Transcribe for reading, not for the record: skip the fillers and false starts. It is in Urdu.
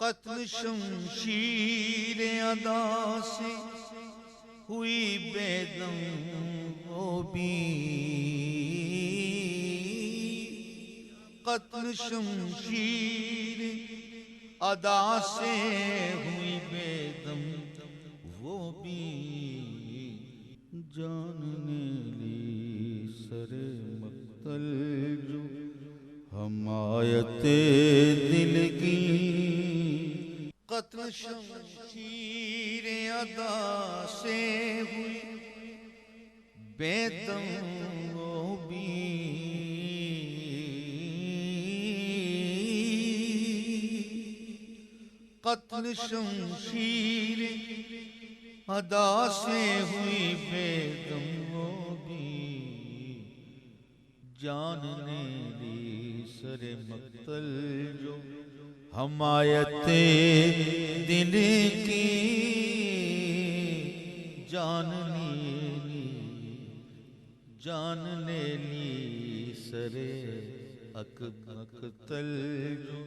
قتل شمشیر ادا سے ہوئی بے دم وہ بھی، قتل شمشیر ادا سے ہوئی بے دم وہ بھی، جان نے لی سر مقتل جو حمایت دل کی، قتل شمشیر ادا سے ہوئی بے دم وہ بھی، قتل شمشیر ادا سے ہوئی بے دم وہ بھی، جان نے لی سر مقتل جو حمایت دل کی، جان نے لی سر مقتل جو